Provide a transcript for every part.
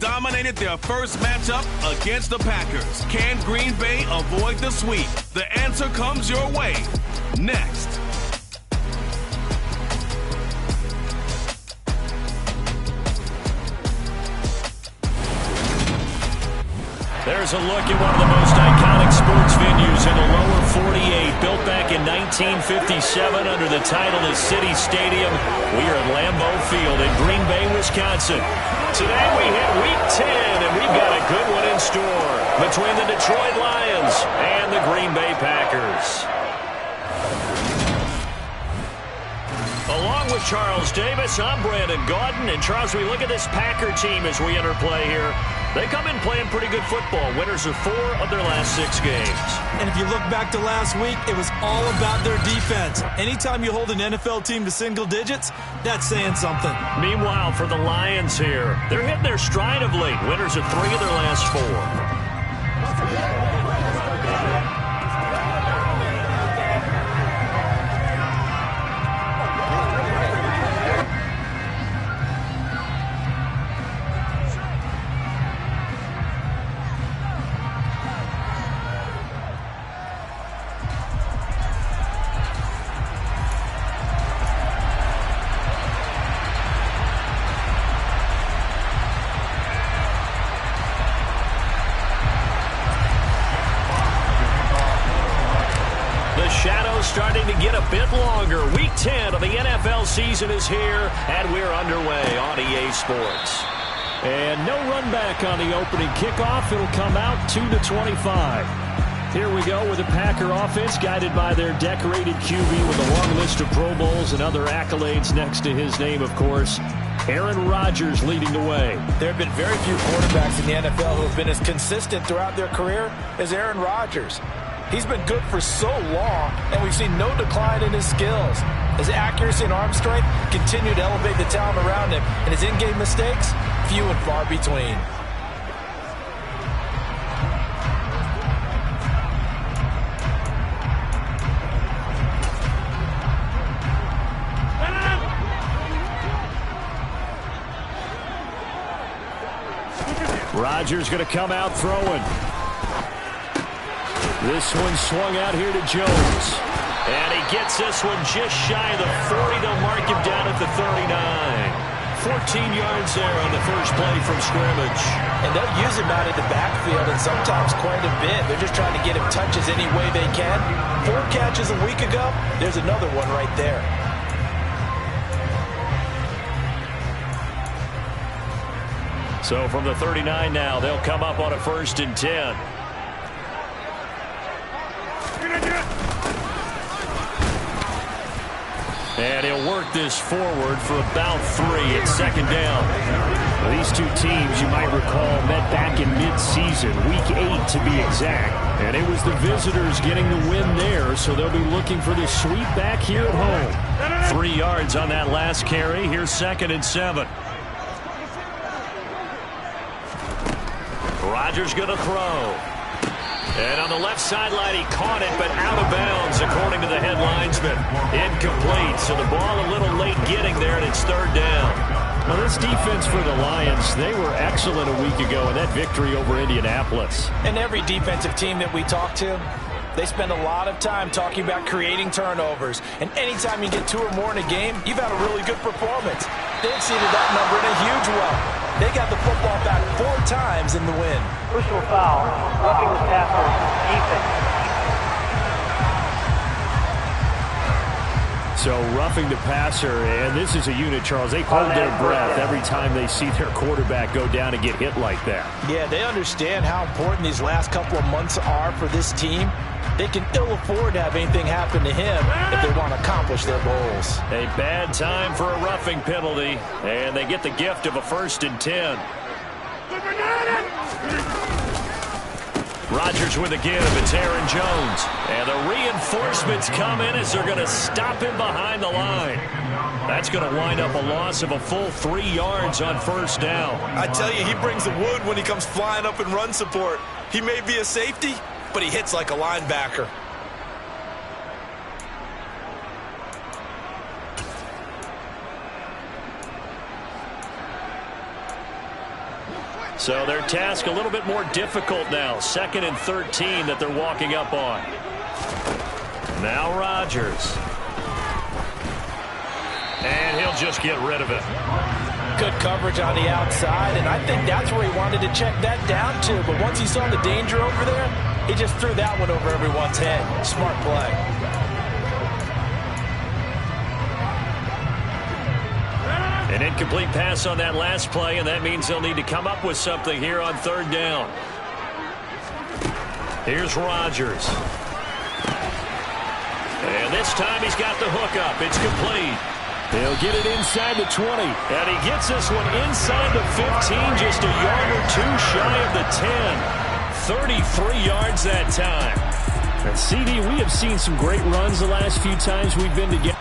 dominated their first matchup against the Packers. Can Green Bay avoid the sweep? The answer comes your way next. There's a look at one of the most iconic sports venues in the lower 48, built back in 1957 under the title of City Stadium. We are at Lambeau Field in Green Bay, Wisconsin. Today we hit Week 10, and we've got a good one in store between the Detroit Lions and the Green Bay Packers. Along with Charles Davis, I'm Brandon Gaudin. And Charles, we look at this Packer team as we enter play here. They come in playing pretty good football. Winners of 4 of their last 6 games. And if you look back to last week, it was all about their defense. Anytime you hold an NFL team to single digits, that's saying something. Meanwhile, for the Lions here, they're hitting their stride of late. Winners of 3 of their last 4. Starting to get a bit longer. Week 10 of the NFL season is here, and we're underway on EA Sports. And no run back on the opening kickoff. It'll come out 2-25. Here we go with the Packer offense, guided by their decorated QB with a long list of Pro Bowls and other accolades next to his name, of course. Aaron Rodgers leading the way. There have been very few quarterbacks in the NFL who have been as consistent throughout their career as Aaron Rodgers. He's been good for so long, and we've seen no decline in his skills. His accuracy and arm strength continue to elevate the talent around him, and his in-game mistakes, few and far between. Rodgers going to come out throwing. This one swung out here to Jones. And he gets this one just shy of the 40. They'll mark him down at the 39. 14 yards there on the first play from scrimmage. And they'll use him out of the backfield, and sometimes quite a bit. They're just trying to get him touches any way they can. 4 catches a week ago. There's another one right there. So from the 39 now, they'll come up on a 1st and 10. And he'll work this forward for about 3 at 2nd down. Well, these two teams, you might recall, met back in mid-season, Week 8 to be exact. And it was the visitors getting the win there, so they'll be looking for the sweep back here at home. 3 yards on that last carry. Here's 2nd and 7. Rodgers going to throw. And on the left sideline, he caught it, but out of bounds, according to the head linesman. Incomplete, so the ball a little late getting there, and it's 3rd down. Well, this defense for the Lions, they were excellent a week ago in that victory over Indianapolis. And every defensive team that we talk to, they spend a lot of time talking about creating turnovers. And anytime you get 2 or more in a game, you've had a really good performance. They exceeded that number in a huge way. They got the football back 4 times in the win. Personal foul, roughing the passer, defense. So roughing the passer, and this is a unit, Charles. They hold their breath every time they see their quarterback go down and get hit like that. Yeah, they understand how important these last couple of months are for this team. They can ill afford to have anything happen to him if they want to accomplish their goals. A bad time for a roughing penalty, and they get the gift of a 1st and 10. Rodgers with a give. It's Aaron Jones. And the reinforcements come in as they're going to stop him behind the line. That's going to wind up a loss of a full 3 yards on 1st down. I tell you, he brings the wood when he comes flying up in run support. He may be a safety, but he hits like a linebacker. So their task a little bit more difficult now. 2nd and 13 that they're walking up on. Now Rodgers. And he'll just get rid of it. Good coverage on the outside, and I think that's where he wanted to check that down to. But once he saw the danger over there, he just threw that one over everyone's head. Smart play. An incomplete pass on that last play, and that means they'll need to come up with something here on 3rd down. Here's Rodgers. And this time he's got the hook up. It's complete. He'll get it inside the 20. And he gets this one inside the 15, just a yard or two shy of the 10. 33 yards that time. And CD, we have seen some great runs the last few times we've been together.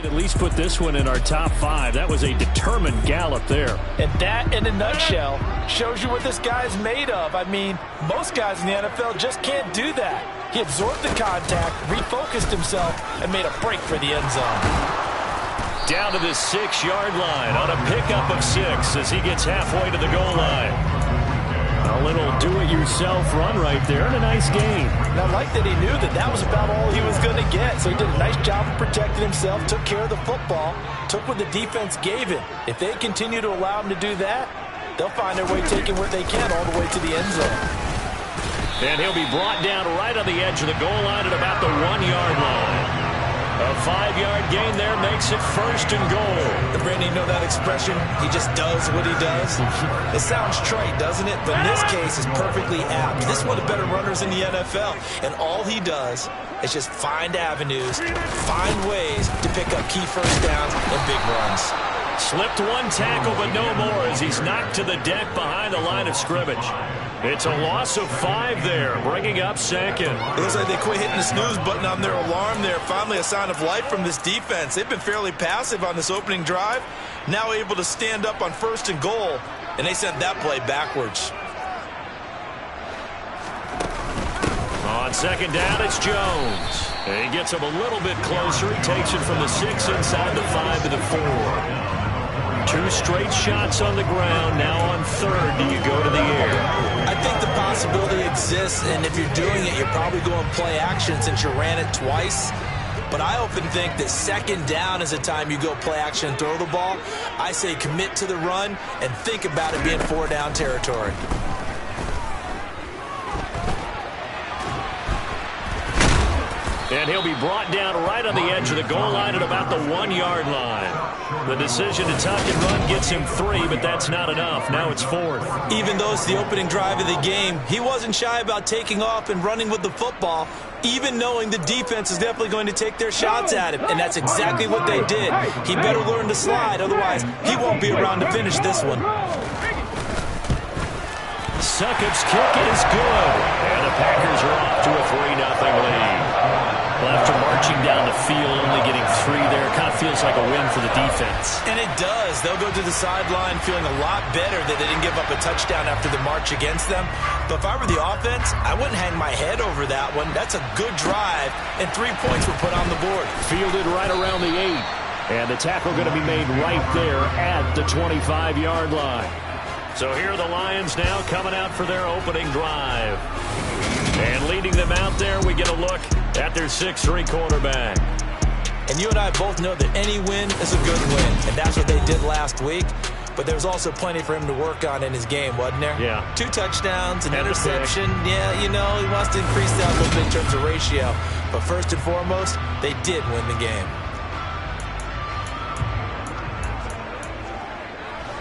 At least put this one in our top 5. That was a determined gallop there. And that, in a nutshell, shows you what this guy's made of. I mean, most guys in the NFL just can't do that. He absorbed the contact, refocused himself, and made a break for the end zone. Down to the 6-yard line on a pickup of 6 as he gets halfway to the goal line. A little do-it-yourself run right there and a nice gain. And I like that he knew that that was about all he was going to get. So he did a nice job of protecting himself, took care of the football, took what the defense gave him. If they continue to allow him to do that, they'll find their way taking what they can all the way to the end zone. And he'll be brought down right on the edge of the goal line at about the 1-yard line. A 5-yard gain there makes it 1st and goal. And Brandon, you know that expression? He just does what he does. It sounds trite, doesn't it? But in this case, it's perfectly apt. This is one of the better runners in the NFL. And all he does is just find avenues, find ways to pick up key first downs and big runs. Slipped one tackle, but no more as he's knocked to the deck behind the line of scrimmage. It's a loss of 5 there, bringing up 2nd. It looks like they quit hitting the snooze button on their alarm there. Finally a sign of life from this defense. They've been fairly passive on this opening drive. Now able to stand up on 1st and goal, and they sent that play backwards. On 2nd down, it's Jones. And he gets him a little bit closer. He takes it from the 6 inside the 5 to the 4. 2 straight shots on the ground. Now on 3rd, do you go to the air? I think the possibility exists, and if you're doing it, you're probably going play action since you ran it twice. But I often think that 2nd down is the time you go play action and throw the ball. I say commit to the run and think about it being 4-down territory. And he'll be brought down right on the edge of the goal line at about the 1-yard line. The decision to tuck and run gets him 3, but that's not enough. Now it's 4th. Even though it's the opening drive of the game, he wasn't shy about taking off and running with the football, even knowing the defense is definitely going to take their shots at him. And that's exactly what they did. He better learn to slide, otherwise he won't be around to finish this one. Succop's kick is good. And the Packers are off to a 3-0 lead. Well, after marching down the field, only getting 3 there, it kind of feels like a win for the defense. And it does. They'll go to the sideline feeling a lot better that they didn't give up a touchdown after the march against them. But if I were the offense, I wouldn't hang my head over that one. That's a good drive, and 3 points were put on the board. Fielded right around the 8. And the tackle going to be made right there at the 25-yard line. So here are the Lions now coming out for their opening drive. And leading them out there, we get a look at their 6'3" quarterback. And you and I both know that any win is a good win, and that's what they did last week. But there's also plenty for him to work on in his game, wasn't there? Yeah. 2 touchdowns, an interception. Yeah, you know, he wants to increase that a little bit in terms of ratio. But first and foremost, they did win the game.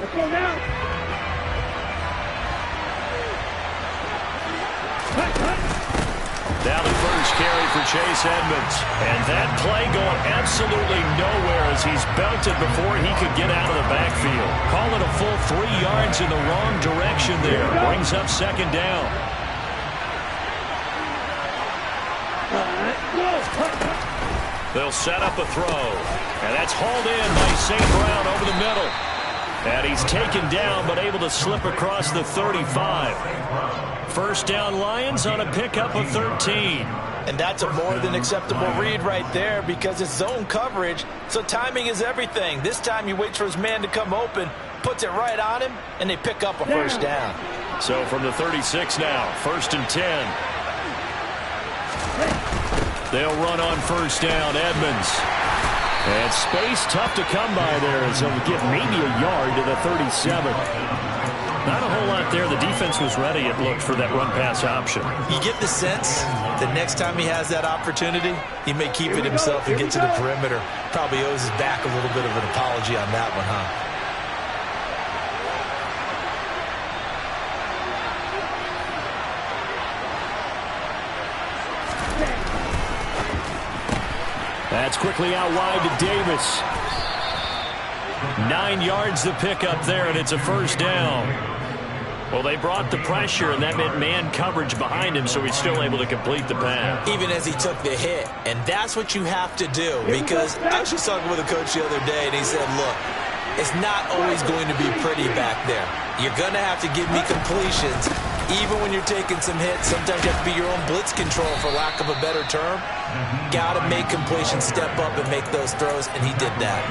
Let's go now. Now the first carry for Chase Edmonds. And that play going absolutely nowhere as he's belted before he could get out of the backfield. Call it a full 3 yards in the wrong direction there. Brings up 2nd down. They'll set up a throw. And that's hauled in by St. Brown over the middle. And he's taken down but able to slip across the 35. First down Lions on a pickup of 13. And that's a more than acceptable read right there because it's zone coverage, so timing is everything. This time he waits for his man to come open, puts it right on him, and they pick up a first down. So from the 36 now, 1st and 10. They'll run on first down, Edmonds. And space tough to come by there as they'll get maybe a yard to the 37. Not a whole lot there. The defense was ready, it looked, for that run-pass option. You get the sense that next time he has that opportunity, he may keep it himself and get to the perimeter. Probably owes his back a little bit of an apology on that one, huh? That's quickly out wide to Davis. 9 yards to pick up there, and it's a first down. Well, they brought the pressure, and that meant man coverage behind him, so he's still able to complete the pass. Even as he took the hit, and that's what you have to do, because I was just talking with a coach the other day, and he said, look, it's not always going to be pretty back there. You're going to have to give me completions. Even when you're taking some hits, sometimes you have to be your own blitz control, for lack of a better term. Got to make completions, step up and make those throws, and he did that.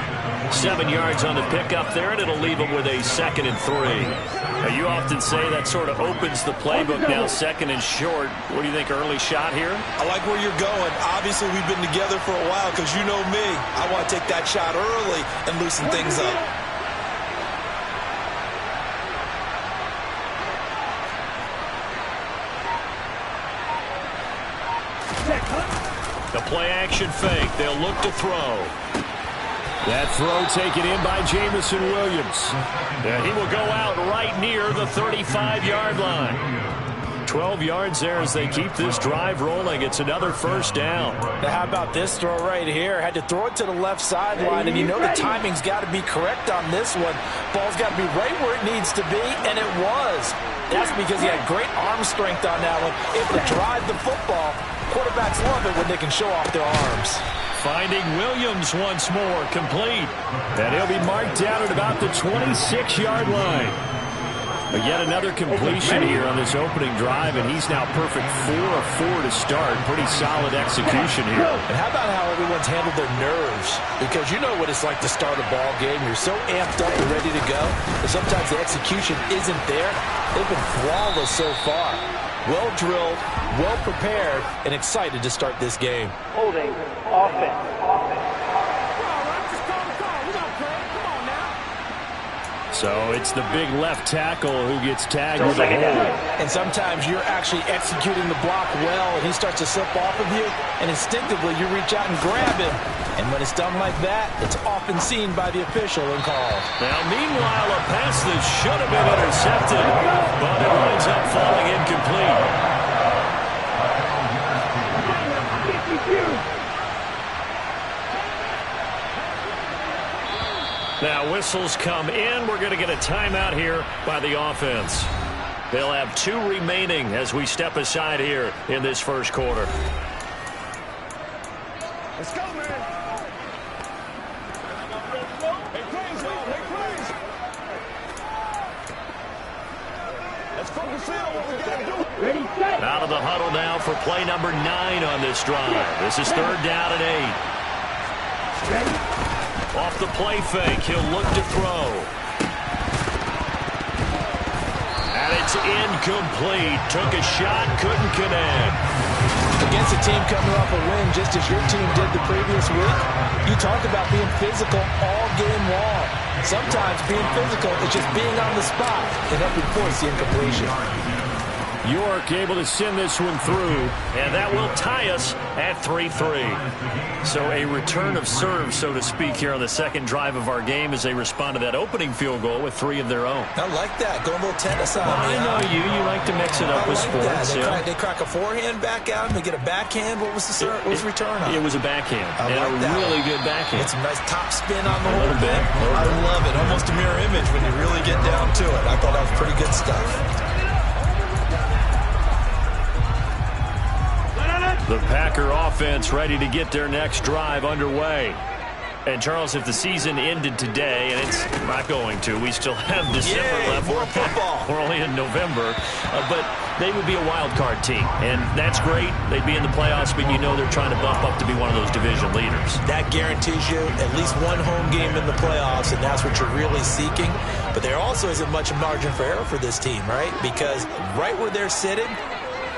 7 yards on the pickup there, and it'll leave him with a 2nd and 3. Now, you often say that sort of opens the playbook now, 2nd and short. What do you think, early shot here? I like where you're going. Obviously, we've been together for a while because you know me. I want to take that shot early and loosen things up. The play-action fake. They'll look to throw. That throw taken in by Jamison Williams. And he will go out right near the 35-yard line. 12 yards there as they keep this drive rolling. It's another first down. Now, how about this throw right here? Had to throw it to the left sideline, and you know the timing's got to be correct on this one. Ball's got to be right where it needs to be, and it was. That's because he had great arm strength on that one. Able to drive the football. Quarterbacks love it when they can show off their arms. Finding Williams once more, complete. And he'll be marked down at about the 26-yard line. But yet another completion here on this opening drive, and he's now perfect 4 of 4 to start. Pretty solid execution here. And how about how everyone's handled their nerves? Because you know what it's like to start a ball game. You're so amped up and ready to go, but sometimes the execution isn't there. They've been flawless so far. Well drilled, well prepared, and excited to start this game. Holding offense. So it's the big left tackle who gets tagged with a hold. And sometimes you're actually executing the block well, and he starts to slip off of you, and instinctively you reach out and grab him. And when it's done like that, it's often seen by the official and called. Now, meanwhile, a pass that should have been intercepted, but it winds up falling incomplete. Now, whistles come in. We're going to get a timeout here by the offense. They'll have 2 remaining as we step aside here in this first quarter. Let's go, man. Make plays, y'all. Make plays. Let's focus in on what we got to do. Ready, set. Out of the huddle now for play number 9 on this drive. This is 3rd down and 8. Ready. Off the play fake, he'll look to throw. And it's incomplete. Took a shot, couldn't connect. Against a team coming off a win just as your team did the previous week, you talk about being physical all game long. Sometimes being physical is just being on the spot and helping force the incompletion. York able to send this one through, and that will tie us at 3-3. So a return of serve, so to speak, here on the second drive of our game as they respond to that opening field goal with 3 of their own. I like that. Going a little tennis on I know you. You like to mix it up with sports. They crack a forehand back out and they get a backhand. What was the serve? What was the return on? It was a backhand. I and like a really good backhand. It's a nice top spin on the A little bit. I love it. Almost a mirror image when you really get down to it. I thought that was pretty good stuff. The Packer offense ready to get their next drive underway. And, Charles, if the season ended today, and it's not going to, we still have December left. More football. We're only in November. But they would be a wild card team. And that's great. They'd be in the playoffs, but you know they're trying to bump up to be one of those division leaders. That guarantees you at least one home game in the playoffs, and that's what you're really seeking. But there also isn't much margin for error for this team, right? Because right where they're sitting,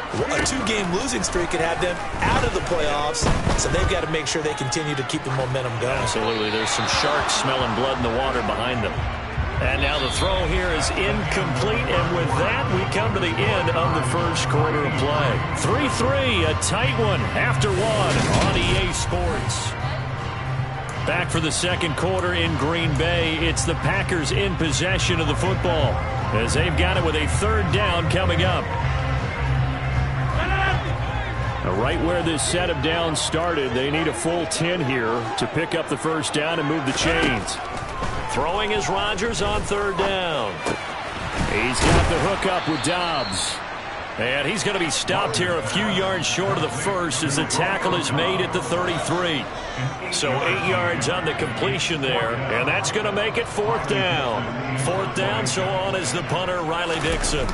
a 2-game losing streak could have them out of the playoffs, so they've got to make sure they continue to keep the momentum going. Absolutely. There's some sharks smelling blood in the water behind them. And now the throw here is incomplete, and with that, we come to the end of the first quarter of play. 3-3, a tight one after 1 on EA Sports. Back for the second quarter in Green Bay. It's the Packers in possession of the football as they've got it with a 3rd down coming up. Right where this set of downs started, they need a full 10 here to pick up the first down and move the chains. Throwing is Rodgers on 3rd down. He's got the hook up with Dobbs. And he's going to be stopped here a few yards short of the first as the tackle is made at the 33. So 8 yards on the completion there, and that's going to make it 4th down. 4th down, so on is the punter, Riley Dixon.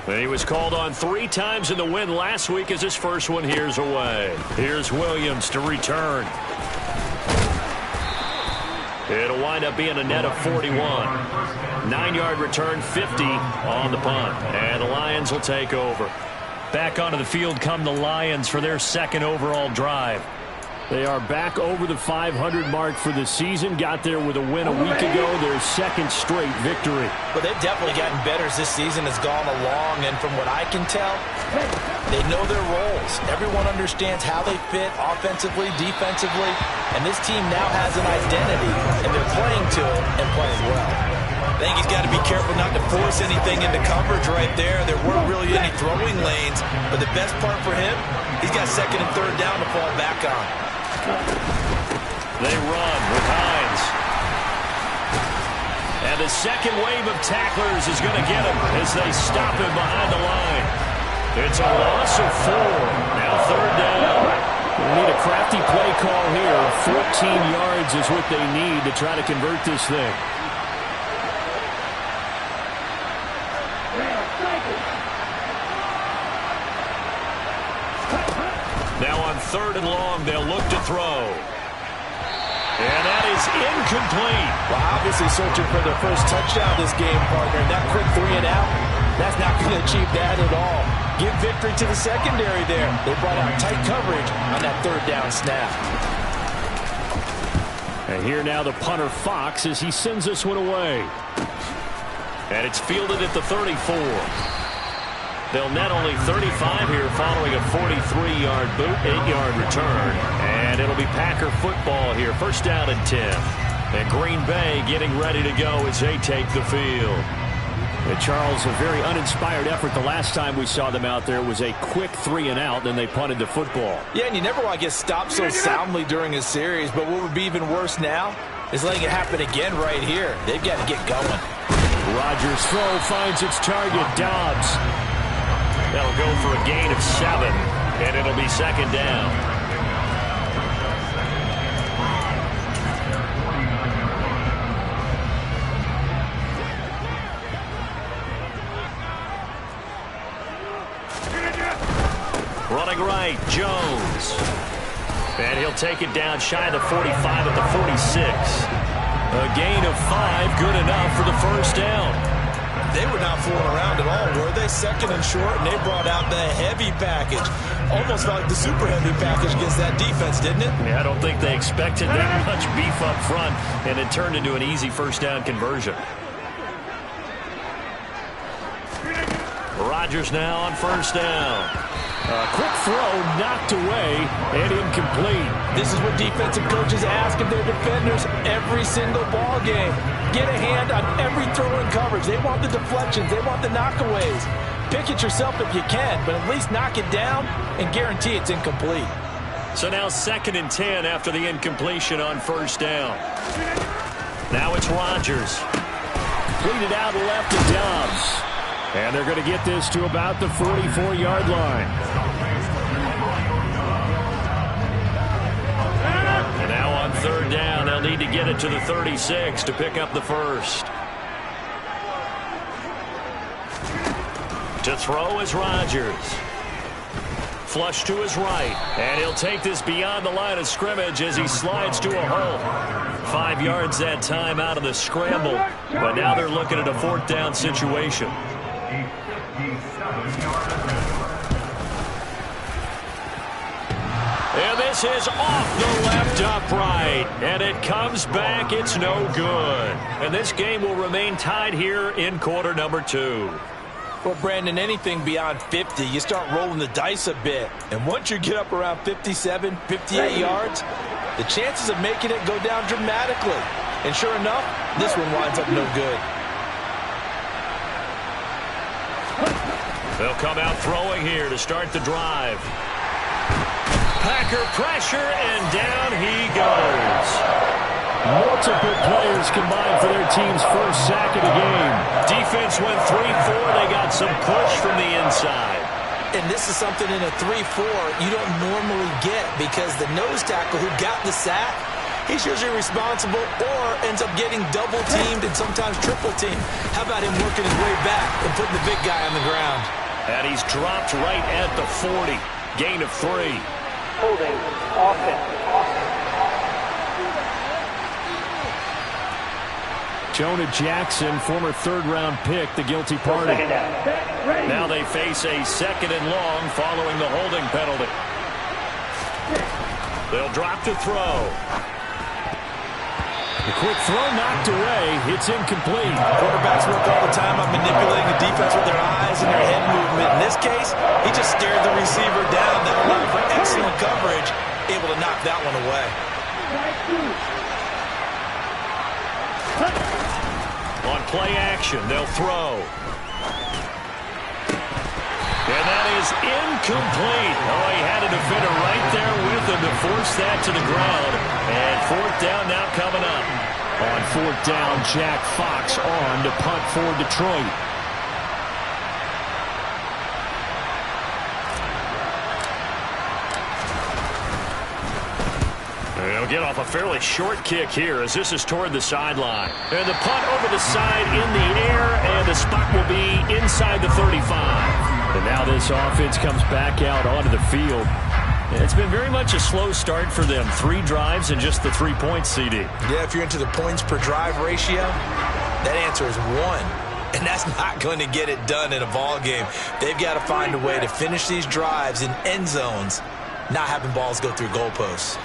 And he was called on 3 times in the win last week as his first one here's away. Here's Williams to return. It'll wind up being a net of 41. 9-yard return, 50 on the punt. And the Lions will take over. Back onto the field come the Lions for their 2nd overall drive. They are back over the 500 mark for the season. Got there with a win a week ago. Their 2nd straight victory. Well, they've definitely gotten better as this season has gone along. And from what I can tell, they know their roles. Everyone understands how they fit offensively, defensively. And this team now has an identity. And they're playing to it and playing well. I think he's got to be careful not to force anything into coverage right there. There weren't really any throwing lanes. But the best part for him, he's got 2nd and 3rd down to fall back on. They run with Hines. And the second wave of tacklers is going to get him as they stop him behind the line. It's a loss of 4. Now 3rd down. They need a crafty play call here. 14 yards is what they need to try to convert this thing. Now on 3rd and long, they'll look to throw. And that is incomplete. Well, obviously searching for their first touchdown this game, partner. That quick 3 and out, that's not going to achieve that at all. Give victory to the secondary there. They brought out tight coverage on that 3rd down snap. And here now the punter Fox as he sends this one away. And it's fielded at the 34. They'll net only 35 here following a 43-yard boot, 8-yard return. And it'll be Packer football here. First down and 10. And Green Bay getting ready to go as they take the field. And Charles, a very uninspired effort. The last time we saw them out there was a quick 3-and-out, then they punted the football. Yeah, and you never want to get stopped so soundly during a series, but what would be even worse now is letting it happen again right here. They've got to get going. Rodgers' throw finds its target, Dobbs. That'll go for a gain of 7, and it'll be second down. Running right, Jones. And he'll take it down shy of the 45 at the 46. A gain of 5, good enough for the first down. They were not fooling around at all, were they? Second and short, and they brought out the heavy package. Almost like the super heavy package against that defense, didn't it? Yeah, I don't think they expected that much beef up front, and it turned into an easy first down conversion. Rodgers now on first down. A quick throw knocked away and incomplete. This is what defensive coaches ask of their defenders every single ball game. Get a hand on every throw in coverage. They want the deflections. They want the knockaways. Pick it yourself if you can, but at least knock it down and guarantee it's incomplete. So now second and 10 after the incompletion on first down. Now it's Rodgers. Pleated out left to Dobbs. And they're going to get this to about the 44-yard line. And now on third down, they'll need to get it to the 36 to pick up the first. To throw is Rodgers. Flush to his right. And he'll take this beyond the line of scrimmage as he slides to a hole. 5 yards that time out of the scramble. But now they're looking at a fourth down situation. And this is off the left upright. And it comes back. It's no good. And this game will remain tied here in quarter number 2. Well, Brandon, anything beyond 50, you start rolling the dice a bit. And once you get up around 57, 58 yards, the chances of making it go down dramatically. And sure enough, this one winds up no good. They'll come out throwing here to start the drive. Packer pressure, and down he goes. Multiple players combined for their team's first sack of the game. Defense went 3-4. They got some push from the inside. And this is something in a 3-4 you don't normally get because the nose tackle who got the sack, he's usually responsible or ends up getting double-teamed and sometimes triple-teamed. How about him working his way back and putting the big guy on the ground? And he's dropped right at the 40. Gain of 3. Holding offense. Jonah Jackson, former third-round pick, the guilty party. Now they face a second and long following the holding penalty. They'll drop to throw. The quick throw knocked away. It's incomplete. Quarterbacks work all the time on manipulating the defense with their eyes and their head movement. In this case, he just stared the receiver down. That allowed for excellent coverage, able to knock that one away. On play action, they'll throw. And that is incomplete. Oh, he had a defender right there with him to force that to the ground. And fourth down now coming up. On fourth down, Jack Fox on to punt for Detroit. They'll get off a fairly short kick here as this is toward the sideline. And the punt over the side in the air, and the spot will be inside the 35. And now this offense comes back out onto the field. It's been very much a slow start for them. 3 drives and just the 3 points, CD. Yeah, if you're into the points per drive ratio, that answer is 1. And that's not going to get it done in a ball game. They've got to find a way to finish these drives in end zones, not having balls go through goalposts.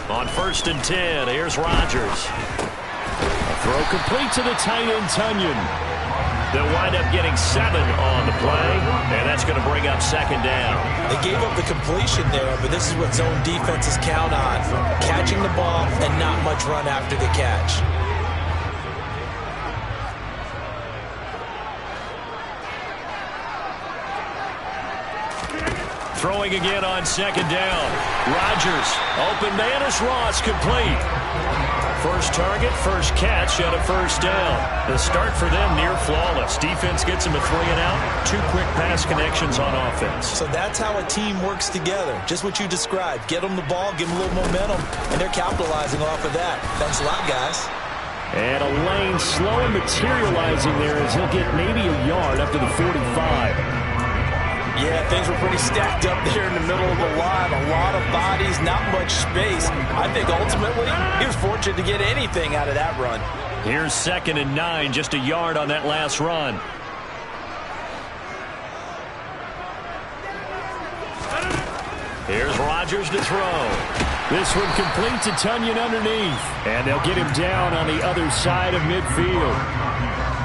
On 1st and 10, here's Rodgers. A throw complete to the tight end, Tunyon. They'll wind up getting 7 on the play, and that's going to bring up 2nd down. They gave up the completion there, but this is what zone defenses count on. Catching the ball and not much run after the catch. Throwing again on 2nd down. Rodgers, open man is Ross, complete. First target, first catch, and a 1st down. The start for them near flawless. Defense gets them a 3 and out. 2 quick pass connections on offense. So that's how a team works together. Just what you described. Get them the ball, give them a little momentum, and they're capitalizing off of that. Thanks a lot, guys. And a lane slow and materializing there as he'll get maybe a yard up to the 45. Yeah, things were pretty stacked up there in the middle of the line. A lot of bodies, not much space. I think ultimately he was fortunate to get anything out of that run. Here's 2nd and 9, just a yard on that last run. Here's Rodgers to throw. This one complete to Tunyon underneath. And they'll get him down on the other side of midfield.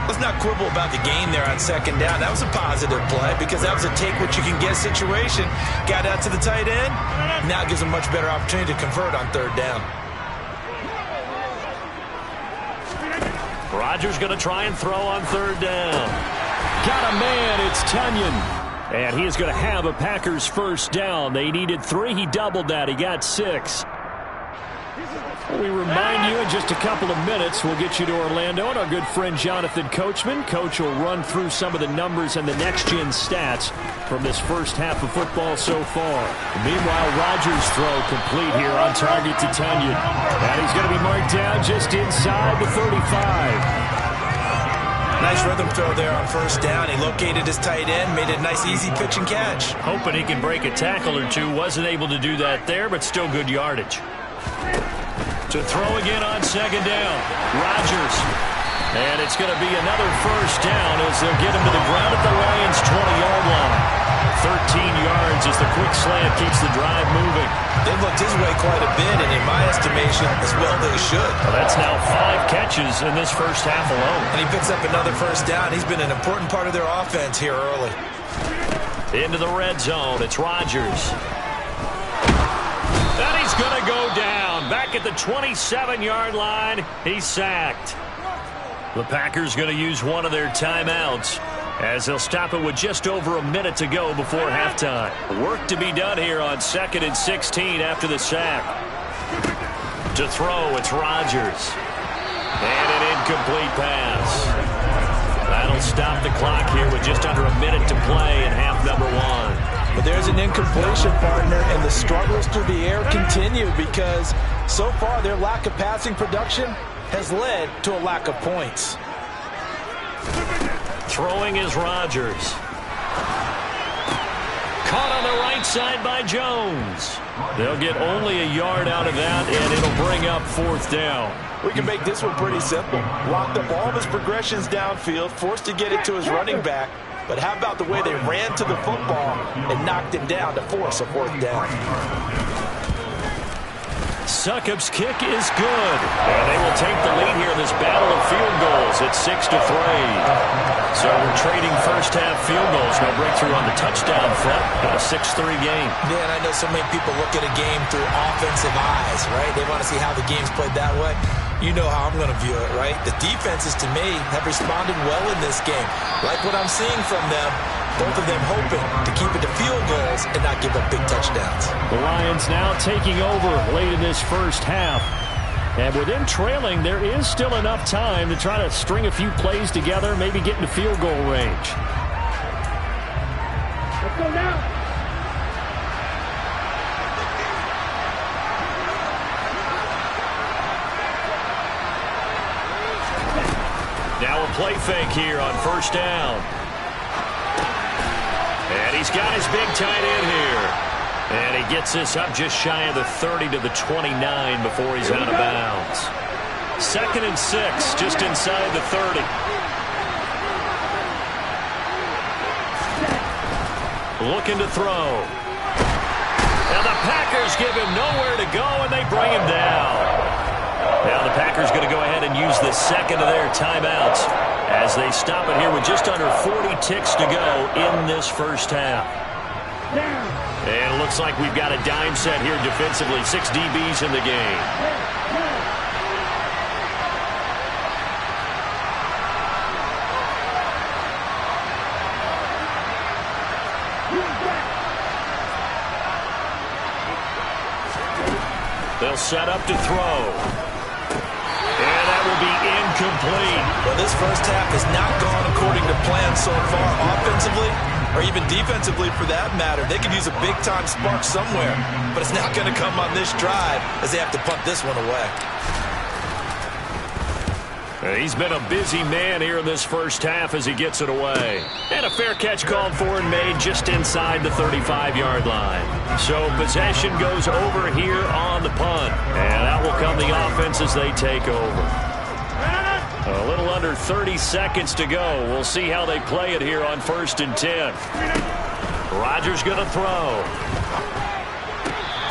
Let's not quibble about the gain there on 2nd down. That was a positive play because that was a take-what-you-can-get situation. Got out to the tight end. Now gives a much better opportunity to convert on 3rd down. Rodgers going to try and throw on 3rd down. Got a man. It's Tunyon. And he is going to have a Packers 1st down. They needed 3. He doubled that. He got 6. We remind you in just a couple of minutes we'll get you to Orlando and our good friend Jonathan Coachman. Coach will run through some of the numbers and the next-gen stats from this first half of football so far. Meanwhile, Rodgers' throw complete here on target to Tunyon. And he's going to be marked down just inside the 35. Nice rhythm throw there on 1st down. He located his tight end, made a nice easy pitch and catch. Hoping he can break a tackle or two. Wasn't able to do that there, but still good yardage. To throw again on 2nd down. Rodgers. And it's going to be another 1st down as they'll get him to the ground at the Lions' 20-yard line. 13 yards as the quick slant keeps the drive moving. They've looked his way quite a bit, and in my estimation, as well they should. Well, that's now 5 catches in this first half alone. And he picks up another 1st down. He's been an important part of their offense here early. Into the red zone. It's Rodgers. And he's going to go down. Back at the 27-yard line. He's sacked. The Packers going to use one of their timeouts as they'll stop it with just over a minute to go before halftime. Work to be done here on 2nd and 16 after the sack. To throw, it's Rodgers. And an incomplete pass. That'll stop the clock here with just under a minute to play in half number 1. But there's an incompletion, partner, and the struggles through the air continue because so far their lack of passing production has led to a lack of points. Throwing is Rodgers. Caught on the right side by Jones. They'll get only a yard out of that, and it'll bring up 4th down. We can make this one pretty simple. Locked up all of his progressions downfield, forced to get it to his running back. But how about the way they ran to the football and knocked him down to force a 4th down? Succop's kick is good. And they will take the lead here in this battle of field goals at 6-3. So we're trading first half field goals. No breakthrough on the touchdown front. Got a 6-3 game. Yeah, and I know so many people look at a game through offensive eyes, right? They want to see how the game's played that way. You know how I'm going to view it, right? The defenses, to me, have responded well in this game. Like what I'm seeing from them, both of them hoping to keep it to field goals and not give up big touchdowns. The Lions now taking over late in this first half. And with them trailing, there is still enough time to try to string a few plays together, maybe get into field goal range. Let's go now. Now a play fake here on 1st down. And he's got his big tight end here. And he gets this up just shy of the 30 to the 29 before he's out of bounds. 2nd and 6, just inside the 30. Looking to throw. And the Packers give him nowhere to to go, and they bring him down. Now the Packers going to go ahead and use the second of their timeouts as they stop it here with just under 40 ticks to go in this first half. And it looks like we've got a dime set here defensively. 6 DBs in the game. They'll set up to throw. And that will be incomplete. Well, this first half has not gone according to plan so far offensively, or even defensively for that matter. They could use a big-time spark somewhere, but it's not going to come on this drive as they have to punt this one away. He's been a busy man here in this first half as he gets it away. And a fair catch called for and made just inside the 35-yard line. So possession goes over here on the punt. And that will come the offense as they take over. A little under 30 seconds to go. We'll see how they play it here on 1st and 10. Rodgers going to throw.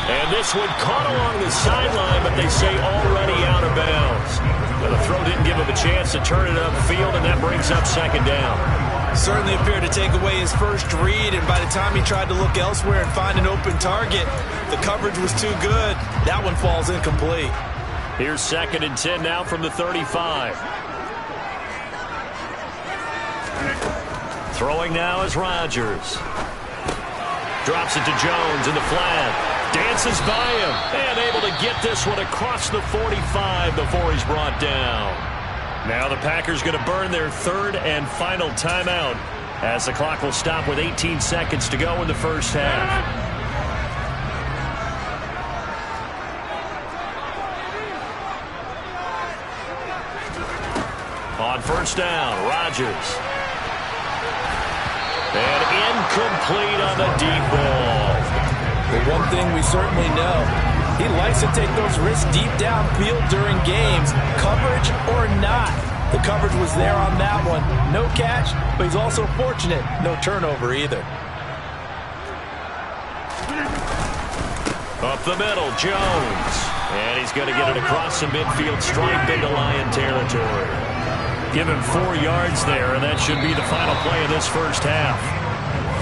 And this one caught along the sideline, but they say already out of bounds. Well, the throw didn't give him a chance to turn it upfield, and that brings up 2nd down. Certainly appeared to take away his first read, and by the time he tried to look elsewhere and find an open target, the coverage was too good. That one falls incomplete. Here's 2nd and 10 now from the 35. Throwing now is Rodgers. Drops it to Jones in the flat. Dances by him and able to get this one across the 45 before he's brought down. Now the Packers going to burn their 3rd and final timeout as the clock will stop with 18 seconds to go in the first half. On 1st down, Rodgers. And incomplete on the deep ball. The one thing we certainly know, he likes to take those risks deep downfield during games, coverage or not. The coverage was there on that one. No catch, but he's also fortunate. No turnover either. Up the middle, Jones. And he's going to get it across the midfield stripe into Lion territory. Give him 4 yards there, and that should be the final play of this first half.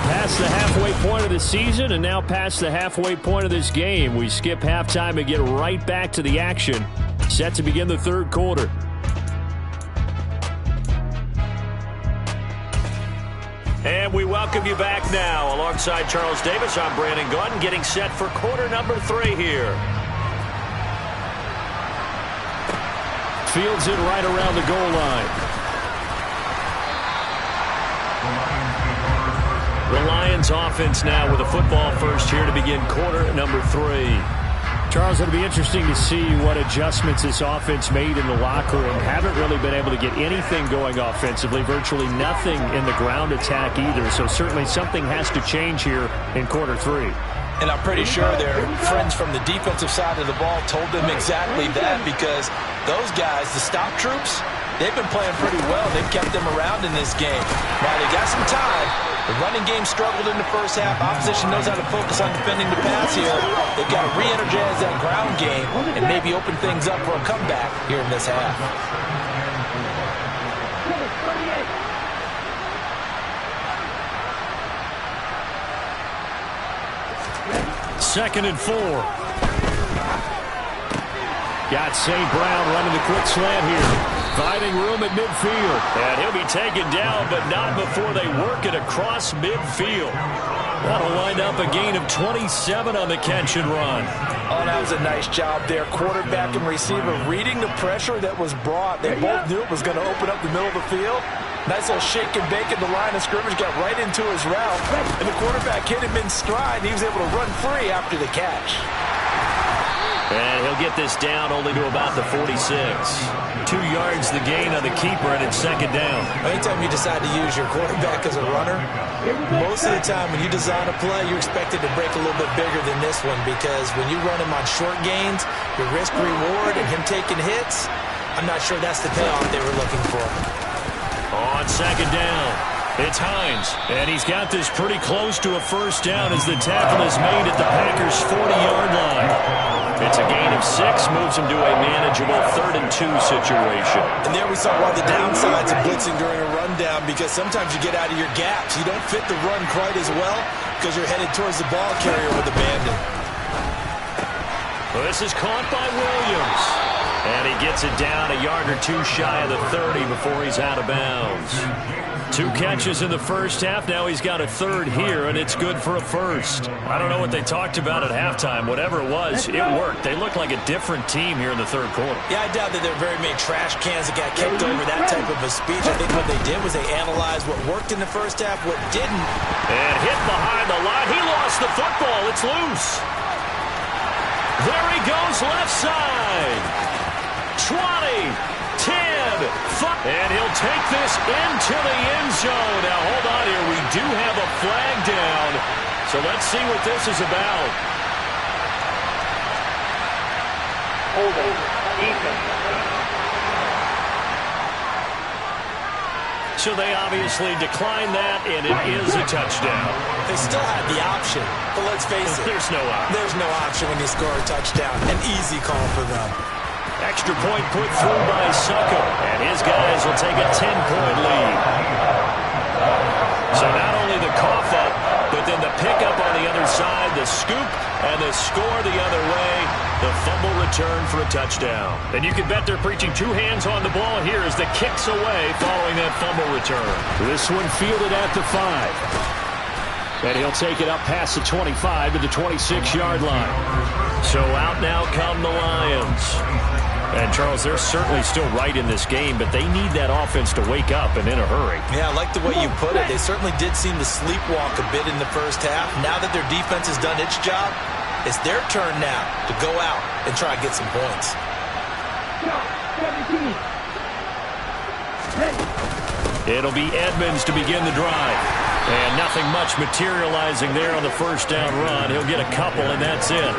Past the halfway point of the season and now past the halfway point of this game. We skip halftime and get right back to the action. Set to begin the 3rd quarter. And we welcome you back now. Alongside Charles Davis, I'm Brandon Gunn, getting set for quarter number 3 here. Fields it right around the goal line. The Lions offense now with a football first here to begin quarter number 3. Charles, it'll be interesting to see what adjustments this offense made in the locker room. Haven't really been able to get anything going offensively, virtually nothing in the ground attack either. So certainly something has to change here in quarter 3. And I'm pretty sure their friends from the defensive side of the ball told them exactly that, because those guys, the stop troops, they've been playing pretty well. They've kept them around in this game. Now they got some time. The running game struggled in the first half. Opposition knows how to focus on defending the pass here. They've got to re-energize that ground game and maybe open things up for a comeback here in this half. 2nd and 4. Got St. Brown running the quick slant here. Finding room at midfield. And he'll be taken down, but not before they work it across midfield. That'll wind up a gain of 27 on the catch and run. Oh, that was a nice job there. Quarterback and receiver reading the pressure that was brought. They both knew it was going to open up the middle of the field. Nice little shake and bake at the line of scrimmage. Got right into his route. And the quarterback hit him in stride. And he was able to run free after the catch. And he'll get this down only to about the 46. 2 yards the gain on the keeper, and it's 2nd down. Anytime you decide to use your quarterback as a runner, most of the time when you design a play, you're expected to break a little bit bigger than this one, because when you run him on short gains, your risk-reward and him taking hits, I'm not sure that's the payoff they were looking for. On 2nd down, it's Hines, and he's got this pretty close to a first down as the tackle is made at the Packers' 40-yard line. It's a gain of 6, moves him to a manageable 3rd and 2 situation. And there we saw one of the downsides of blitzing during a rundown, because sometimes you get out of your gaps. You don't fit the run quite as well because you're headed towards the ball carrier with a bandit. Well, this is caught by Williams. And he gets it down a yard or 2 shy of the 30 before he's out of bounds. 2 catches in the first half. Now he's got a 3rd here, and it's good for a 1st. I don't know what they talked about at halftime. Whatever it was, it worked. They look like a different team here in the 3rd quarter. Yeah, I doubt that there are very many trash cans that got kicked over that type of a speech. I think what they did was they analyzed what worked in the first half, what didn't. And hit behind the line. He lost the football. It's loose. There he goes left side. 20, 10, 5, and he'll take this into the end zone. Now, hold on here. We do have a flag down, so let's see what this is about. Holding. Defense. So they obviously declined that, and it is a touchdown. They still had the option, but let's face it. There's no option. There's no option when you score a touchdown. An easy call for them. Extra point put through by Succo, and his guys will take a 10-point lead. So not only the cough up, but then the pickup on the other side, the scoop, and the score the other way, the fumble return for a touchdown. And you can bet they're preaching 2 hands on the ball here as the kick's away following that fumble return. This one fielded at the 5. And he'll take it up past the 25 to the 26-yard line. So out now come the Lions. And, Charles, they're certainly still right in this game, but they need that offense to wake up and in a hurry. Yeah, I like the way you put it. They certainly did seem to sleepwalk a bit in the first half. Now that their defense has done its job, it's their turn now to go out and try and get some points. It'll be Edmonds to begin the drive. And nothing much materializing there on the first down run. He'll get a couple, and that's it.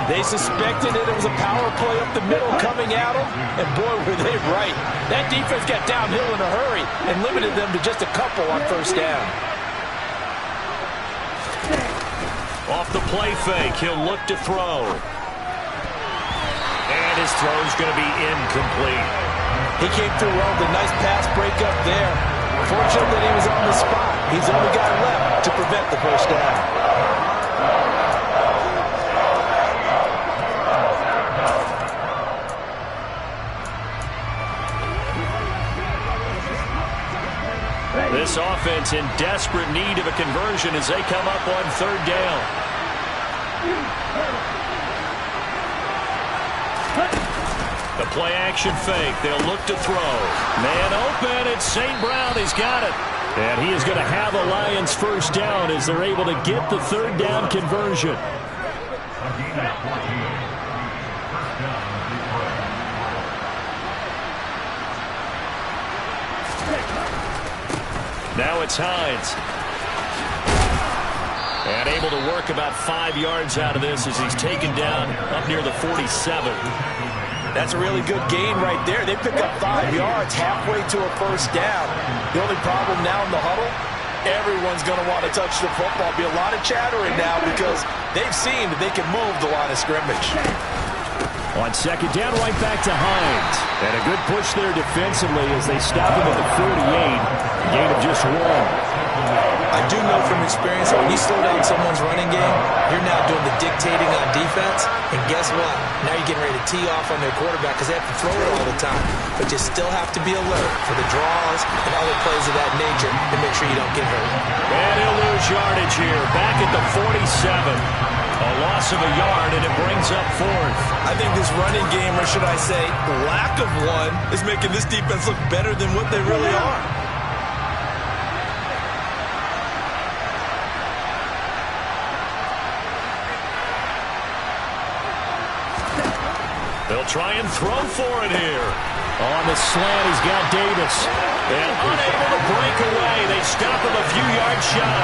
They suspected it was a power play up the middle coming at them, and boy, were they right. That defense got downhill in a hurry and limited them to just a couple on first down. Off the play fake, he'll look to throw. And his throw's going to be incomplete. He came through well with a nice pass break up there. Fortunate that he was on the spot. He's only got left to prevent the first down. This offense in desperate need of a conversion as they come up on 3rd down. The play action fake. They'll look to throw. Man open. It's St. Brown. He's got it. And he is going to have a Lions first down as they're able to get the 3rd down conversion. Now it's Hines. And able to work about 5 yards out of this as he's taken down up near the 47. That's a really good gain right there. They pick up 5 yards halfway to a first down. The only problem now in the huddle, everyone's going to want to touch the football. Be a lot of chattering now because they've seen that they can move the line of scrimmage. On 2nd down, right back to Hines. And a good push there defensively as they stop him at the 48. Gain of just 1. I do know from experience that when you slow down someone's running game, you're now doing the dictating on defense. And guess what? Now you're getting ready to tee off on their quarterback because they have to throw it all the time. But you still have to be alert for the draws and other plays of that nature to make sure you don't get hurt. And he'll lose yardage here. Back at the 47. A loss of a yard, and it brings up 4th. I think this running game, or should I say lack of one, is making this defense look better than what they really are. They'll try and throw for it here. On the slant, he's got Davis. And unable to break away. They stop him a few yards shy.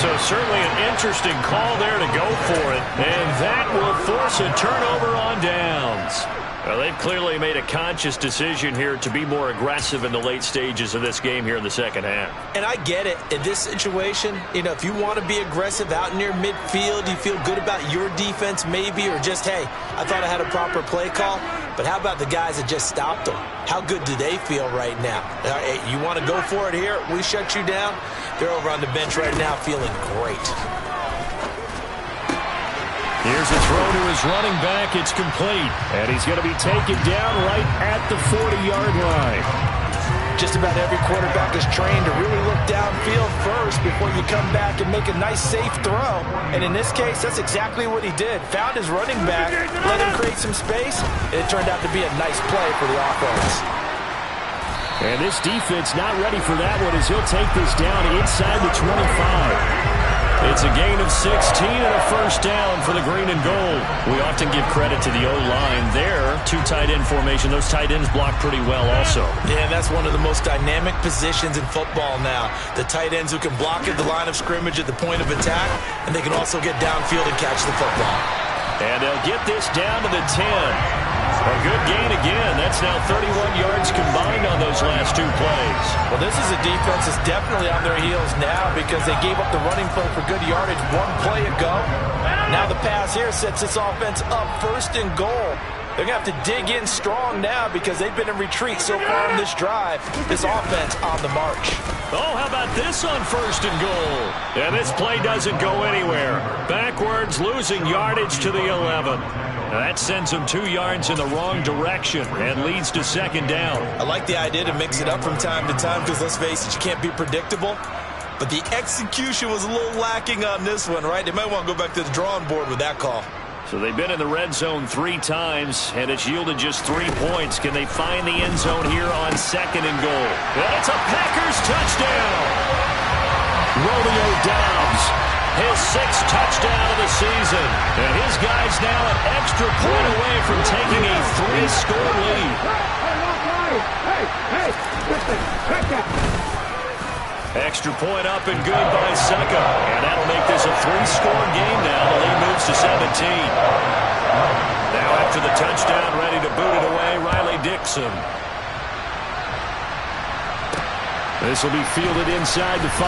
So certainly an interesting call there to go for it. And that will force a turnover on downs. Well, they've clearly made a conscious decision here to be more aggressive in the late stages of this game here in the second half. And I get it. In this situation, if you want to be aggressive out near midfield, you feel good about your defense maybe, or just, hey, I thought I had a proper play call. But how about the guys that just stopped them? How good do they feel right now? Hey, you want to go for it here? We shut you down? They're over on the bench right now feeling great. Here's a throw to his running back. It's complete. And he's going to be taken down right at the 40-yard line. Just about every quarterback is trained to really look downfield first before you come back and make a nice, safe throw. And in this case, that's exactly what he did. Found his running back, let him create some space, and it turned out to be a nice play for the offense. And this defense not ready for that one as he'll take this down inside the 25. It's a gain of 16 and a first down for the green and gold. We often give credit to the O-line there. Two tight end formation. Those tight ends block pretty well also. Yeah, that's one of the most dynamic positions in football now. The tight ends who can block at the line of scrimmage at the point of attack, and they can also get downfield and catch the football. And they'll get this down to the 10. A good gain again. That's now 31 yards combined on those last two plays. Well, this is a defense that's definitely on their heels now because they gave up the running play for good yardage one play ago. Now the pass here sets this offense up first and goal. They're going to have to dig in strong now because they've been in retreat so far in this drive. This offense on the march. Oh, how about this on first and goal? And this play doesn't go anywhere. Backwards, losing yardage to the 11. That sends them 2 yards in the wrong direction and leads to second down. I like the idea to mix it up from time to time because, let's face it, you can't be predictable. But the execution was a little lacking on this one, right? They might want to go back to the drawing board with that call. So they've been in the red zone 3 times, and it's yielded just 3 points. Can they find the end zone here on second and goal? And it's a Packers touchdown. Romeo Doubs, his 6th touchdown of the season. And his guy's now an extra point away from taking a 3-score lead. Extra point up and good by Succa. And that'll make this a 3-score game now. The lead moves to 17. Now after the touchdown, ready to boot it away, Riley Dixon. This will be fielded inside the 5.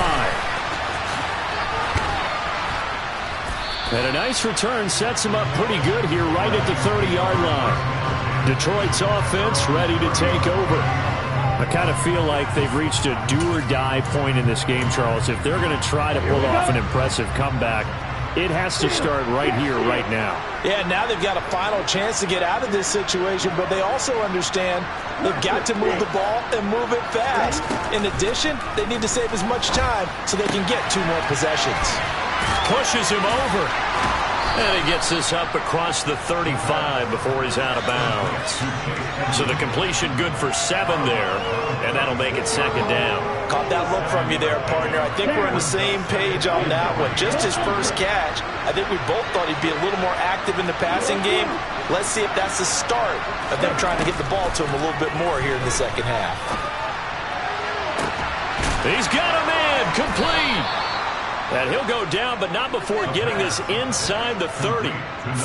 And a nice return sets him up pretty good here right at the 30-yard line. Detroit's offense ready to take over. I kind of feel like they've reached a do-or-die point in this game, Charles. If they're going to try to pull off an impressive comeback, it has to start right here, right now. Yeah, now they've got a final chance to get out of this situation, but they also understand they've got to move the ball and move it fast. In addition, they need to save as much time so they can get 2 more possessions. Pushes him over. And he gets this up across the 35 before he's out of bounds. So the completion good for 7 there, and that'll make it second down. Caught that look from you there, partner. I think we're on the same page on that one. Just his first catch. I think we both thought he'd be a little more active in the passing game. Let's see if that's the start of them trying to get the ball to him a little bit more here in the second half. He's got him in, complete. And he'll go down, but not before getting this inside the 30.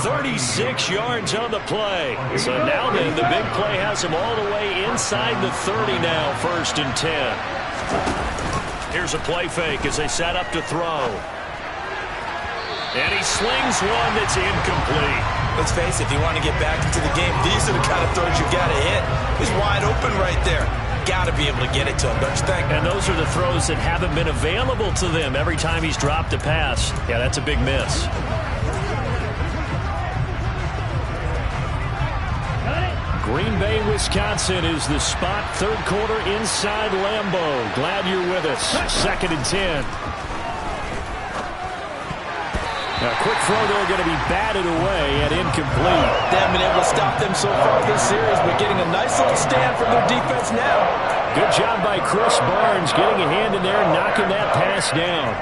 36 yards on the play. So now then, the big play has him all the way inside the 30 now, 1st and 10. Here's a play fake as they set up to throw. And he slings one that's incomplete. Let's face it, if you want to get back into the game, these are the kind of throws you got to hit. He's wide open right there. Got to be able to get it to him, don't you think? And those are the throws that haven't been available to them every time he's dropped a pass. Yeah, that's a big miss. Green Bay, Wisconsin is the spot. 3rd quarter inside Lambeau. Glad you're with us. 2nd and 10. A quick throw there going to be batted away and incomplete. They haven't been able to stop them so far this series, but getting a nice little stand from their defense now. Good job by Chris Barnes getting a hand in there and knocking that pass down.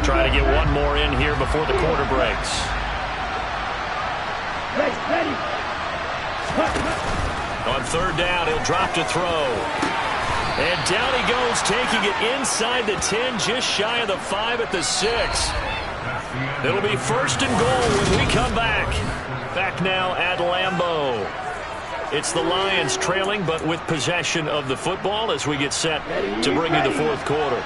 Try to get one more in here before the quarter breaks. On 3rd down, he'll drop to throw. And down he goes, taking it inside the 10, just shy of the 5 at the 6. It'll be 1st and goal when we come back. Back now at Lambeau. It's the Lions trailing, but with possession of the football as we get set to bring you the 4th quarter.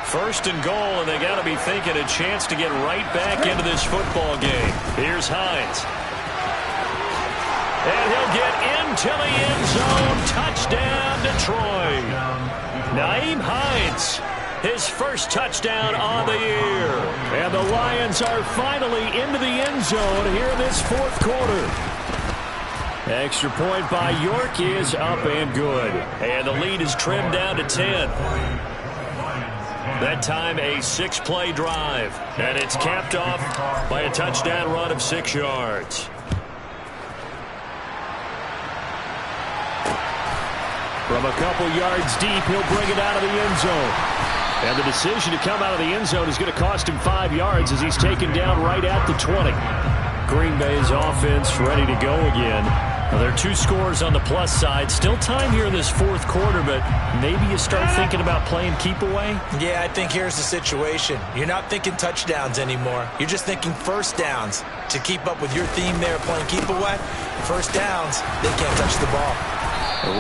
1st and goal, and they got to be thinking a chance to get right back into this football game. Here's Hines. And he'll get into the end zone. Touchdown, Detroit. Nyheim Hines, his first touchdown on the year. And the Lions are finally into the end zone here in this 4th quarter. Extra point by York is up and good. And the lead is trimmed down to 10. That time a 6-play drive. And it's capped off by a touchdown run of 6 yards. From a couple yards deep, he'll bring it out of the end zone. And the decision to come out of the end zone is going to cost him 5 yards as he's taken down right at the 20. Green Bay's offense ready to go again. Now, there are 2 scores on the plus side. Still time here in this 4th quarter, but maybe you start thinking about playing keep away? Yeah, I think here's the situation. You're not thinking touchdowns anymore. You're just thinking first downs. To keep up with your theme there, playing keep away, first downs, they can't touch the ball.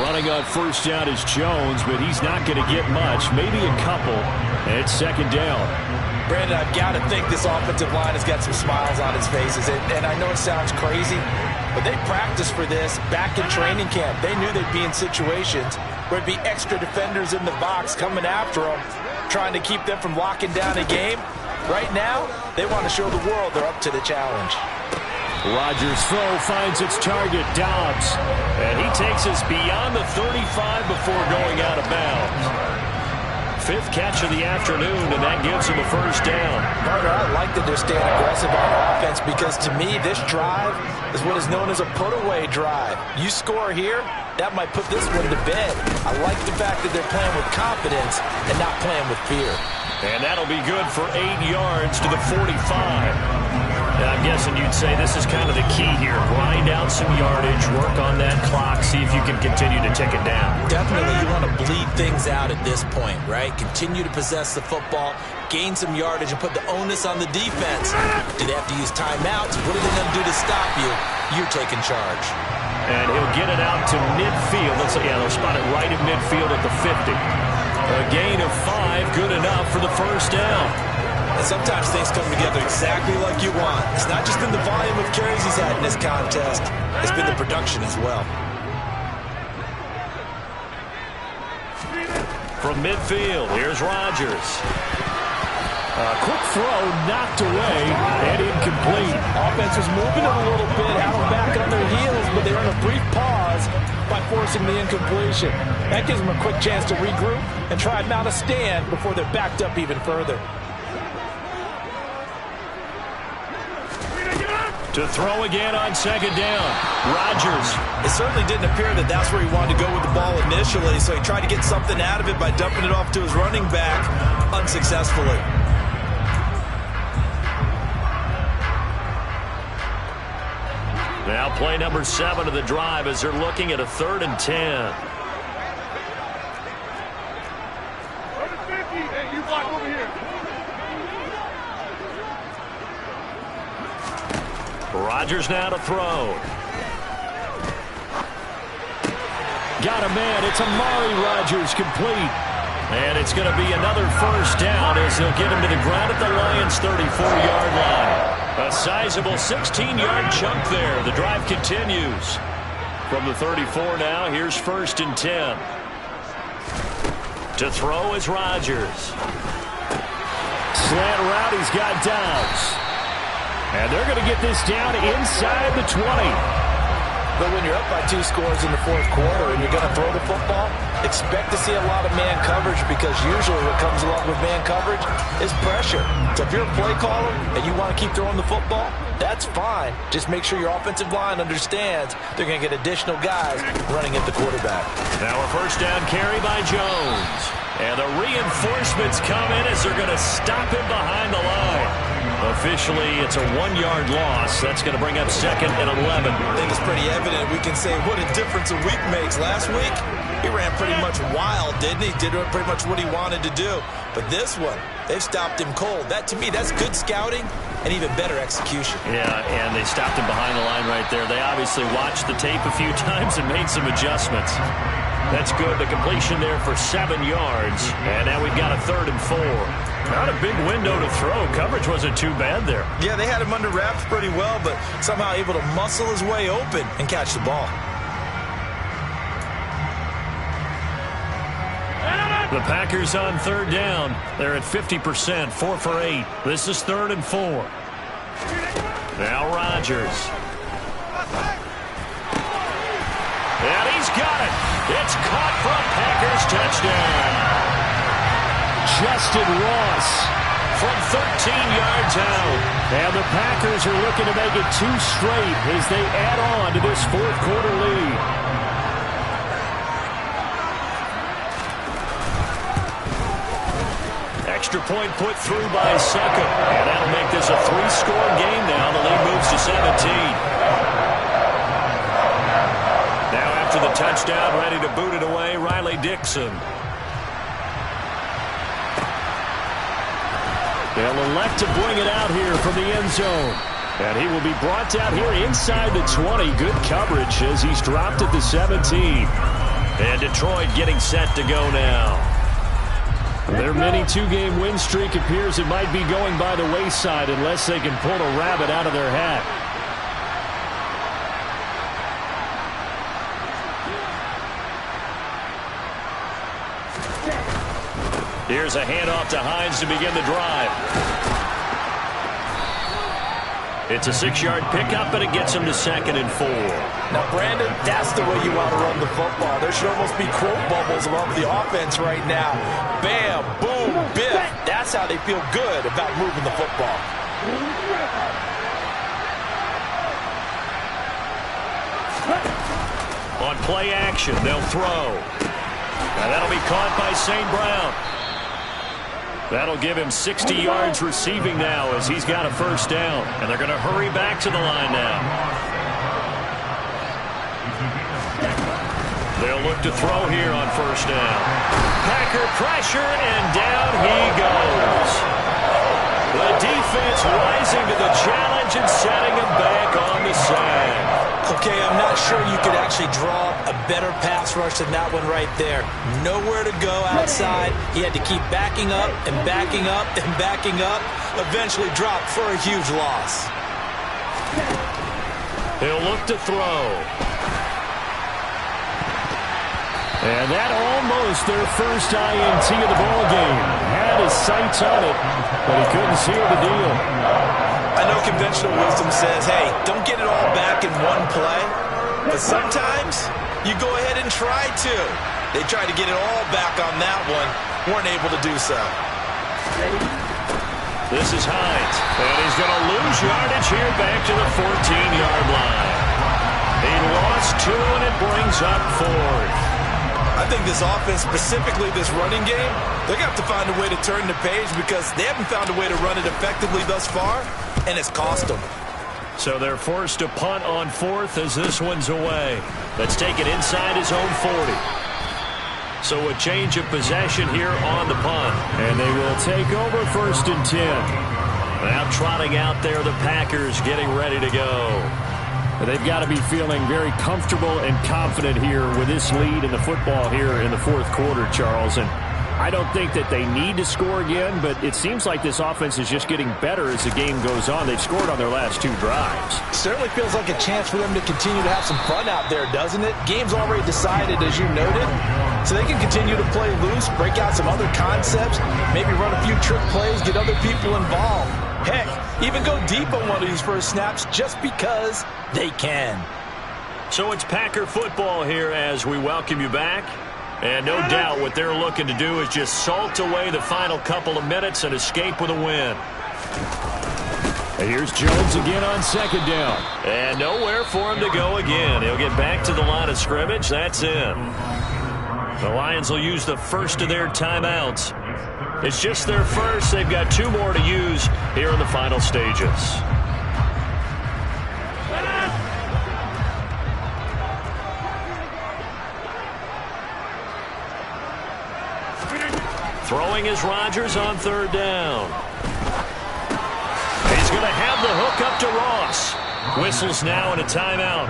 Running on 1st down is Jones, but he's not going to get much, maybe a couple. And it's 2nd down. Brandon, I've got to think this offensive line has got some smiles on its faces. And I know it sounds crazy, but they practiced for this back in training camp. They knew they'd be in situations where it'd be extra defenders in the box coming after them, trying to keep them from locking down a game. Right now, they want to show the world they're up to the challenge. Rodgers' throw finds its target, Dobbs. And he takes us beyond the 35 before going out of bounds. 5th catch of the afternoon, and that gives him a 1st down. Partner, I like that they're staying aggressive on offense because, to me, this drive is what is known as a put-away drive. You score here, that might put this one to bed. I like the fact that they're playing with confidence and not playing with fear. And that'll be good for 8 yards to the 45. I'm guessing you'd say this is kind of the key here. Grind out some yardage, work on that clock, see if you can continue to tick it down. Definitely, you want to bleed things out at this point, right? Continue to possess the football, gain some yardage, and put the onus on the defense. Do they have to use timeouts? What are they going to do to stop you? You're taking charge. And he'll get it out to midfield. They'll spot it right at midfield at the 50. A gain of 5, good enough for the 1st down. And sometimes things come together exactly like you want. It's not just been the volume of carries he's had in this contest. It's been the production as well. From midfield, here's Rodgers. A quick throw knocked away and incomplete. Offense was moving it a little bit, had them back on their heels, but they earned a brief pause by forcing the incompletion. That gives them a quick chance to regroup and try and mount a stand before they're backed up even further. To throw again on 2nd down. Rodgers. It certainly didn't appear that that's where he wanted to go with the ball initially, so he tried to get something out of it by dumping it off to his running back unsuccessfully. Now play number 7 of the drive as they're looking at a 3rd and 10. Rodgers now to throw. Got a man. It's Amari Rodgers complete. And it's going to be another 1st down as they'll get him to the ground at the Lions' 34-yard line. A sizable 16-yard chunk there. The drive continues. From the 34 now, here's 1st and 10. To throw is Rodgers. Slant route, he's got Dobbs. And they're going to get this down inside the 20. But when you're up by 2 scores in the 4th quarter and you're going to throw the football, expect to see a lot of man coverage because usually what comes along with man coverage is pressure. So if you're a play caller and you want to keep throwing the football, that's fine. Just make sure your offensive line understands they're going to get additional guys running at the quarterback. Now a 1st down carry by Jones. And the reinforcements come in as they're going to stop him behind the line. Officially, it's a 1-yard loss. That's going to bring up 2nd and 11. I think it's pretty evident. We can say what a difference a week makes. Last week, he ran pretty much wild, didn't he? Did pretty much what he wanted to do. But this one, they've stopped him cold. That, to me, that's good scouting and even better execution. Yeah, and they stopped him behind the line right there. They obviously watched the tape a few times and made some adjustments. That's good. The completion there for 7 yards. And now we've got a 3rd and 4. Not a big window to throw. Coverage wasn't too bad there. Yeah, they had him under wraps pretty well, but somehow able to muscle his way open and catch the ball. The Packers on 3rd down. They're at 50%, 4 for 8. This is 3rd and 4. Now Rodgers. And he's got it. It's caught for a Packers touchdown. Justin Ross from 13 yards out. And the Packers are looking to make it 2 straight as they add on to this 4th quarter lead. Extra point put through by Suckup. And that'll make this a 3-score game now. The lead moves to 17. Now after the touchdown, ready to boot it away, Riley Dixon. They'll elect to bring it out here from the end zone. And he will be brought down here inside the 20. Good coverage as he's dropped at the 17. And Detroit getting set to go now. Their mini 2-game win streak appears it might be going by the wayside unless they can pull a rabbit out of their hat. Here's a handoff to Hines to begin the drive. It's a 6-yard pickup, and it gets him to 2nd and 4. Now, Brandon, that's the way you want to run the football. There should almost be quote bubbles above the offense right now. Bam, boom, biff. That's how they feel good about moving the football. On play action, they'll throw. Now that'll be caught by St. Brown. That'll give him 60 yards receiving now as he's got a 1st down. And they're going to hurry back to the line now. They'll look to throw here on 1st down. Packer pressure, and down he goes. The defense rising to the challenge and setting him back on the sack. Okay, I'm not sure you could actually draw a better pass rush than that one right there. Nowhere to go outside. He had to keep backing up and backing up and backing up. Eventually dropped for a huge loss. He'll look to throw. And that almost their first INT of the ball game. Had his sights on it, but he couldn't seal the deal. I know conventional wisdom says, hey, don't get it all back in one play. But sometimes you go ahead and try to. They tried to get it all back on that one. Weren't able to do so. This is Hines. And he's going to lose yardage here back to the 14-yard line. He lost 2, and it brings up 4th. I think this offense, specifically this running game, they're going to have to find a way to turn the page because they haven't found a way to run it effectively thus far, and it's cost them. So they're forced to punt on 4th as this one's away. Let's take it inside his own 40. So a change of possession here on the punt. And they will take over 1st and 10. Now trotting out there, the Packers getting ready to go. They've got to be feeling very comfortable and confident here with this lead in the football here in the 4th quarter, Charles. And I don't think that they need to score again, but it seems like this offense is just getting better as the game goes on. They've scored on their last 2 drives. Certainly feels like a chance for them to continue to have some fun out there, doesn't it? Game's already decided, as you noted, so they can continue to play loose, break out some other concepts, maybe run a few trick plays, get other people involved. Heck, even go deep on one of these first snaps just because they can. So it's Packer football here as we welcome you back. And no doubt what they're looking to do is just salt away the final couple of minutes and escape with a win. And here's Jones again on 2nd down. And nowhere for him to go again. He'll get back to the line of scrimmage. That's in. The Lions will use the first of their timeouts. It's just their first. They've got 2 more to use here in the final stages. Throwing is Rodgers on 3rd down. He's going to have the hook up to Ross. Whistles now and a timeout.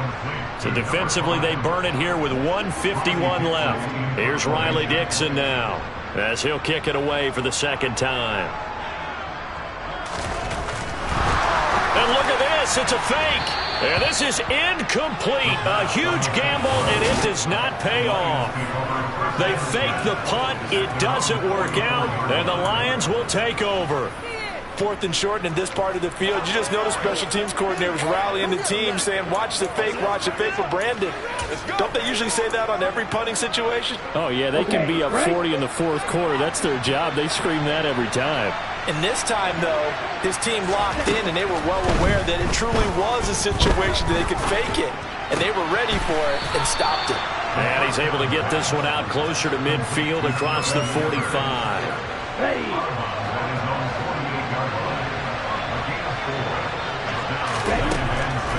So defensively they burn it here with 1:51 left. Here's Riley Dixon now as he'll kick it away for the 2nd time. And look at this. It's a fake. And this is incomplete. A huge gamble, and it does not pay off. They fake the punt. It doesn't work out, and the Lions will take over. 4th and short, and in this part of the field, you just notice special teams coordinators rallying the team saying, watch the fake for Brandon. Don't they usually say that on every punting situation? Oh, yeah, they can be up 40 in the 4th quarter. That's their job. They scream that every time. And this time, though, his team locked in, and they were well aware that it truly was a situation that they could fake it, and they were ready for it and stopped it. And he's able to get this one out closer to midfield across the 45.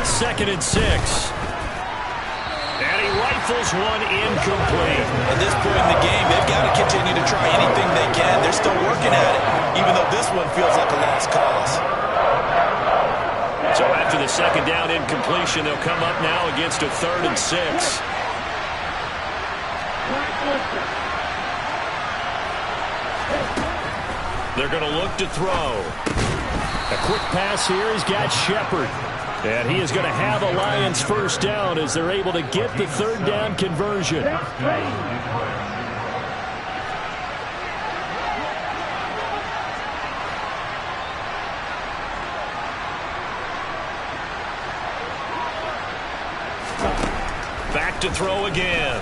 Second and 6. And he rifles one incomplete. At this point in the game, they've got to continue to try anything they can. They're still working at it, even though this one feels like a lost cause. So after the 2nd down incompletion, they'll come up now against a 3rd and 6. They're going to look to throw. A quick pass here. He's got Shepard. And he is going to have a Lions 1st down as they're able to get the 3rd down conversion. Back to throw again.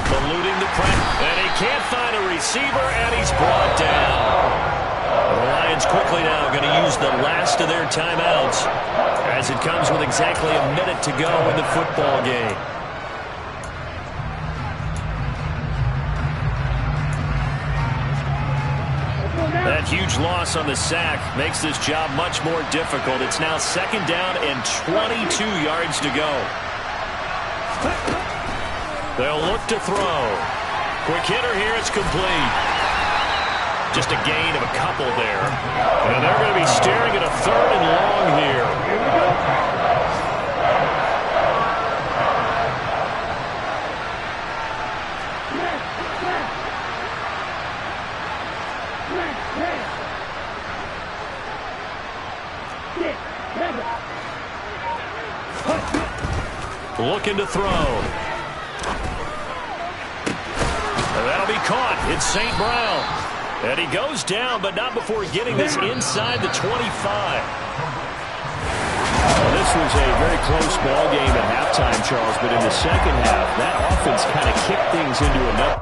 Eluding the pressure. And he can't find a receiver, and he's brought down. The Lions quickly now going to use the last of their timeouts as it comes with exactly a minute to go in the football game. That huge loss on the sack makes this job much more difficult. It's now 2nd down and 22 yards to go. They'll look to throw. Quick hitter here. It's complete. Just a gain of a couple there. And they're going to be staring at a 3rd and long here. Looking to throw. And that'll be caught. It's St. Brown. And he goes down, but not before getting this inside the 25. Well, this was a very close ball game at halftime, Charles, but in the 2nd half, that offense kind of kicked things into another.